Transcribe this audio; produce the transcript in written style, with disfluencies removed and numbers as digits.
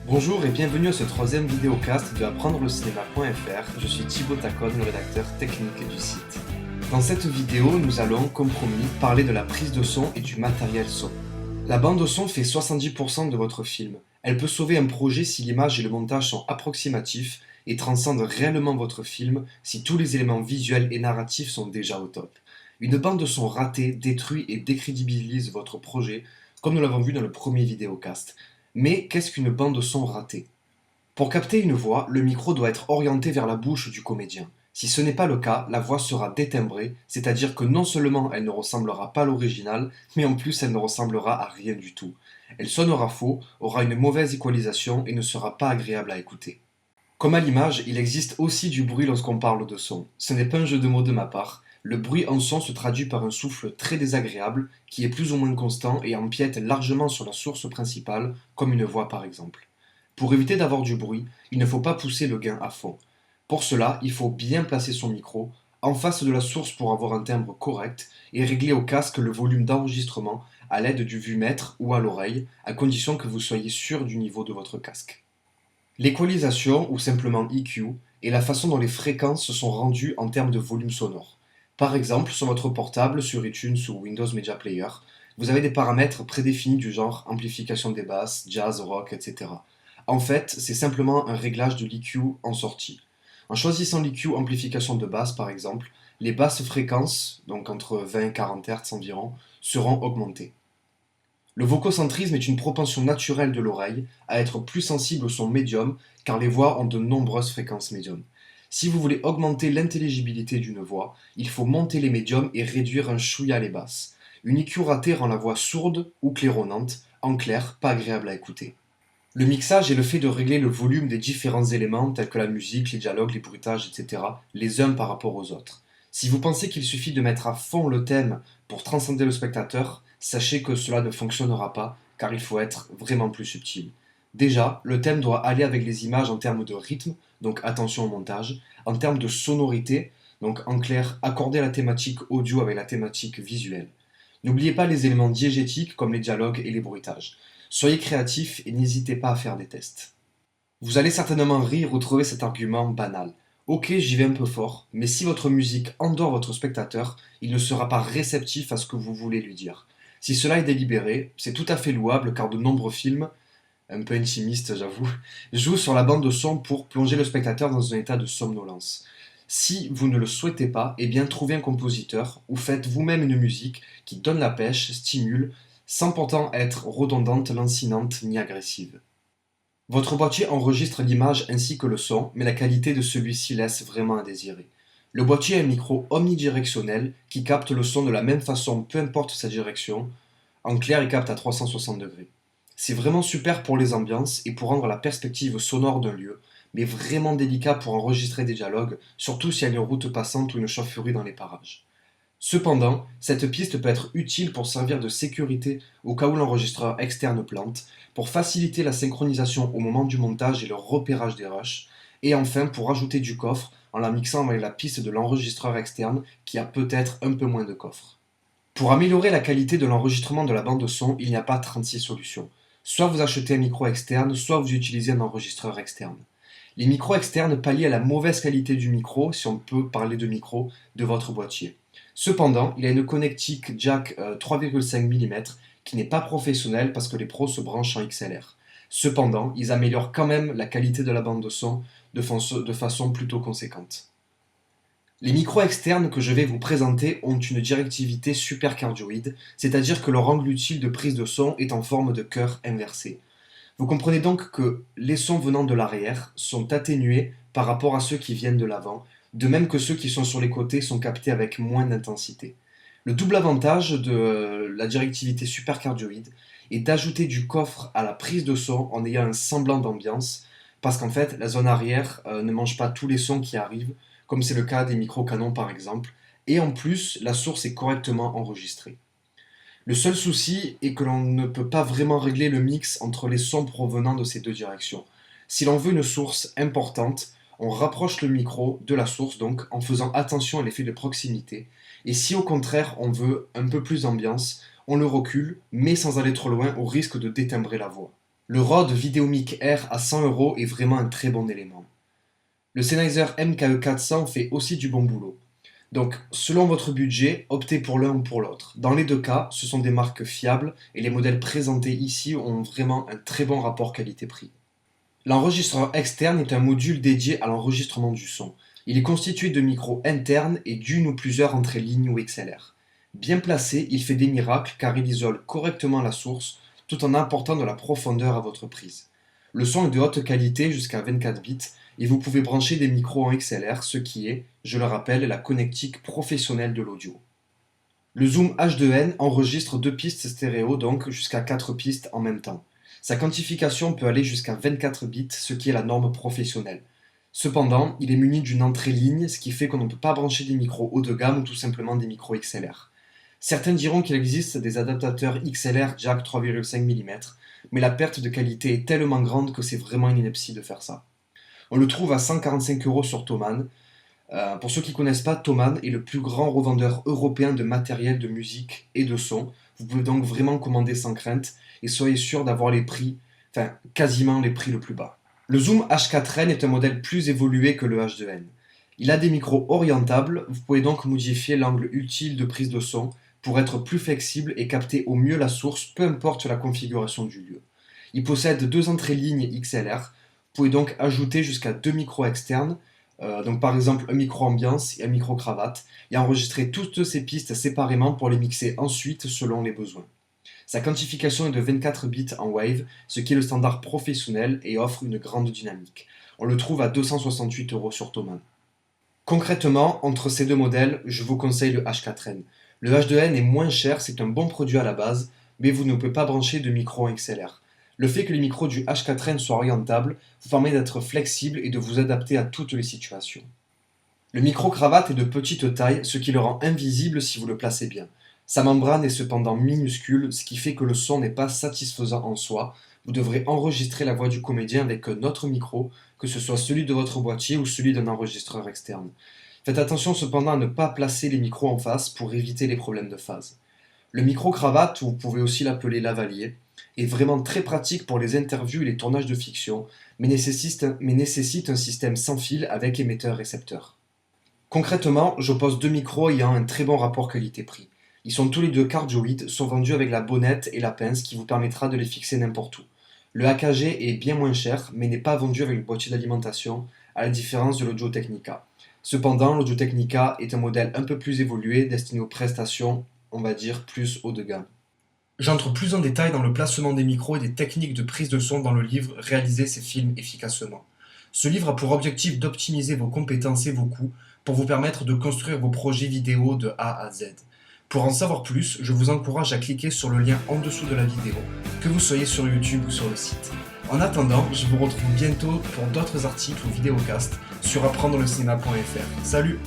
Bonjour et bienvenue à ce troisième vidéocast de apprendre-le-cinéma.fr. Je suis Thibaut Tacon, le rédacteur technique du site. Dans cette vidéo, nous allons, comme promis, parler de la prise de son et du matériel son. La bande son fait 70% de votre film. Elle peut sauver un projet si l'image et le montage sont approximatifs et transcendent réellement votre film si tous les éléments visuels et narratifs sont déjà au top. Une bande son ratée détruit et décrédibilise votre projet, comme nous l'avons vu dans le premier vidéocast. Mais qu'est-ce qu'une bande son ratée? Pour capter une voix, le micro doit être orienté vers la bouche du comédien. Si ce n'est pas le cas, la voix sera détimbrée, c'est-à-dire que non seulement elle ne ressemblera pas à l'original, mais en plus elle ne ressemblera à rien du tout. Elle sonnera faux, aura une mauvaise équalisation et ne sera pas agréable à écouter. Comme à l'image, il existe aussi du bruit lorsqu'on parle de son. Ce n'est pas un jeu de mots de ma part. Le bruit en son se traduit par un souffle très désagréable qui est plus ou moins constant et empiète largement sur la source principale, comme une voix par exemple. Pour éviter d'avoir du bruit, il ne faut pas pousser le gain à fond. Pour cela, il faut bien placer son micro en face de la source pour avoir un timbre correct et régler au casque le volume d'enregistrement à l'aide du vumètre ou à l'oreille, à condition que vous soyez sûr du niveau de votre casque. L'équalisation, ou simplement EQ, est la façon dont les fréquences se sont rendues en termes de volume sonore. Par exemple, sur votre portable, sur iTunes ou Windows Media Player, vous avez des paramètres prédéfinis du genre amplification des basses, jazz, rock, etc. En fait, c'est simplement un réglage de l'EQ en sortie. En choisissant l'EQ amplification de basse, par exemple, les basses fréquences, donc entre 20 et 40 Hz environ, seront augmentées. Le vococentrisme est une propension naturelle de l'oreille à être plus sensible au son médium car les voix ont de nombreuses fréquences médium. Si vous voulez augmenter l'intelligibilité d'une voix, il faut monter les médiums et réduire un chouïa les basses. Une EQ ratée rend la voix sourde ou claironnante, en clair, pas agréable à écouter. Le mixage est le fait de régler le volume des différents éléments tels que la musique, les dialogues, les bruitages, etc., les uns par rapport aux autres. Si vous pensez qu'il suffit de mettre à fond le thème pour transcender le spectateur, sachez que cela ne fonctionnera pas car il faut être vraiment plus subtil. Déjà, le thème doit aller avec les images en termes de rythme, donc attention au montage, en termes de sonorité, donc en clair, accorder la thématique audio avec la thématique visuelle. N'oubliez pas les éléments diégétiques comme les dialogues et les bruitages. Soyez créatifs et n'hésitez pas à faire des tests. Vous allez certainement rire ou trouver cet argument banal. Ok, j'y vais un peu fort, mais si votre musique endort votre spectateur, il ne sera pas réceptif à ce que vous voulez lui dire. Si cela est délibéré, c'est tout à fait louable car de nombreux films, un peu intimistes j'avoue, jouent sur la bande de son pour plonger le spectateur dans un état de somnolence. Si vous ne le souhaitez pas, eh bien trouvez un compositeur ou faites vous-même une musique qui donne la pêche, stimule, sans pourtant être redondante, lancinante ni agressive. Votre boîtier enregistre l'image ainsi que le son, mais la qualité de celui-ci laisse vraiment à désirer. Le boîtier a un micro omnidirectionnel qui capte le son de la même façon peu importe sa direction. En clair, il capte à 360 degrés. C'est vraiment super pour les ambiances et pour rendre la perspective sonore d'un lieu, mais vraiment délicat pour enregistrer des dialogues, surtout s'il y a une route passante ou une chaufferie dans les parages. Cependant, cette piste peut être utile pour servir de sécurité au cas où l'enregistreur externe plante, pour faciliter la synchronisation au moment du montage et le repérage des rushs, et enfin pour ajouter du coffre en la mixant avec la piste de l'enregistreur externe qui a peut-être un peu moins de coffre. Pour améliorer la qualité de l'enregistrement de la bande son, il n'y a pas 36 solutions. Soit vous achetez un micro externe, soit vous utilisez un enregistreur externe. Les micros externes pallient à la mauvaise qualité du micro, si on peut parler de micro, de votre boîtier. Cependant, il a une connectique jack 3,5 mm qui n'est pas professionnelle parce que les pros se branchent en XLR. Cependant, ils améliorent quand même la qualité de la bande de son de façon plutôt conséquente. Les micros externes que je vais vous présenter ont une directivité supercardioïde, c'est-à-dire que leur angle utile de prise de son est en forme de cœur inversé. Vous comprenez donc que les sons venant de l'arrière sont atténués par rapport à ceux qui viennent de l'avant, de même que ceux qui sont sur les côtés sont captés avec moins d'intensité. Le double avantage de la directivité supercardioïde est d'ajouter du coffre à la prise de son en ayant un semblant d'ambiance, parce qu'en fait la zone arrière ne mange pas tous les sons qui arrivent, comme c'est le cas des micro-canons par exemple, et en plus la source est correctement enregistrée. Le seul souci est que l'on ne peut pas vraiment régler le mix entre les sons provenant de ces deux directions. Si l'on veut une source importante, on rapproche le micro de la source donc en faisant attention à l'effet de proximité. Et si au contraire on veut un peu plus d'ambiance, on le recule, mais sans aller trop loin au risque de détimbrer la voix. Le Rode VideoMic Air à 100 € est vraiment un très bon élément. Le Sennheiser MKE400 fait aussi du bon boulot. Donc, selon votre budget, optez pour l'un ou pour l'autre. Dans les deux cas, ce sont des marques fiables et les modèles présentés ici ont vraiment un très bon rapport qualité-prix. L'enregistreur externe est un module dédié à l'enregistrement du son. Il est constitué de micros internes et d'une ou plusieurs entrées lignes ou XLR. Bien placé, il fait des miracles car il isole correctement la source tout en apportant de la profondeur à votre prise. Le son est de haute qualité jusqu'à 24 bits et vous pouvez brancher des micros en XLR, ce qui est, je le rappelle, la connectique professionnelle de l'audio. Le Zoom H2N enregistre 2 pistes stéréo, donc jusqu'à 4 pistes en même temps. Sa quantification peut aller jusqu'à 24 bits, ce qui est la norme professionnelle. Cependant, il est muni d'une entrée ligne, ce qui fait qu'on ne peut pas brancher des micros haut de gamme ou tout simplement des micros XLR. Certains diront qu'il existe des adaptateurs XLR jack 3,5 mm, mais la perte de qualité est tellement grande que c'est vraiment une ineptie de faire ça. On le trouve à 145 € sur Thomann. Pour ceux qui ne connaissent pas, Thomann est le plus grand revendeur européen de matériel de musique et de son. Vous pouvez donc vraiment commander sans crainte et soyez sûr d'avoir les prix, quasiment les prix le plus bas. Le Zoom H4n est un modèle plus évolué que le H2n. Il a des micros orientables, vous pouvez donc modifier l'angle utile de prise de son pour être plus flexible et capter au mieux la source, peu importe la configuration du lieu. Il possède 2 entrées lignes XLR. Vous pouvez donc ajouter jusqu'à 2 micros externes, donc par exemple un micro ambiance et un micro cravate, et enregistrer toutes ces pistes séparément pour les mixer ensuite selon les besoins. Sa quantification est de 24 bits en wave, ce qui est le standard professionnel et offre une grande dynamique. On le trouve à 268 € sur Thomann. Concrètement, entre ces deux modèles, je vous conseille le H4n. Le H2n est moins cher, c'est un bon produit à la base, mais vous ne pouvez pas brancher de micro en XLR. Le fait que les micros du H4n soient orientables vous permet d'être flexible et de vous adapter à toutes les situations. Le micro-cravate est de petite taille, ce qui le rend invisible si vous le placez bien. Sa membrane est cependant minuscule, ce qui fait que le son n'est pas satisfaisant en soi. Vous devrez enregistrer la voix du comédien avec un autre micro, que ce soit celui de votre boîtier ou celui d'un enregistreur externe. Faites attention cependant à ne pas placer les micros en face pour éviter les problèmes de phase. Le micro-cravate, vous pouvez aussi l'appeler lavalier, est vraiment très pratique pour les interviews et les tournages de fiction, mais nécessite un système sans fil avec émetteur-récepteur. Concrètement, j'oppose 2 micros ayant un très bon rapport qualité-prix. Ils sont tous les deux cardioïdes, sont vendus avec la bonnette et la pince qui vous permettra de les fixer n'importe où. Le AKG est bien moins cher, mais n'est pas vendu avec le boîtier d'alimentation, à la différence de l'Audio Technica. Cependant, l'Audio Technica est un modèle un peu plus évolué, destiné aux prestations, on va dire, plus haut de gamme. J'entre plus en détail dans le placement des micros et des techniques de prise de son dans le livre « Réaliser ses films efficacement ». Ce livre a pour objectif d'optimiser vos compétences et vos coûts pour vous permettre de construire vos projets vidéo de A à Z. Pour en savoir plus, je vous encourage à cliquer sur le lien en dessous de la vidéo, que vous soyez sur YouTube ou sur le site. En attendant, je vous retrouve bientôt pour d'autres articles ou vidéocasts sur apprendrelecinéma.fr. Salut!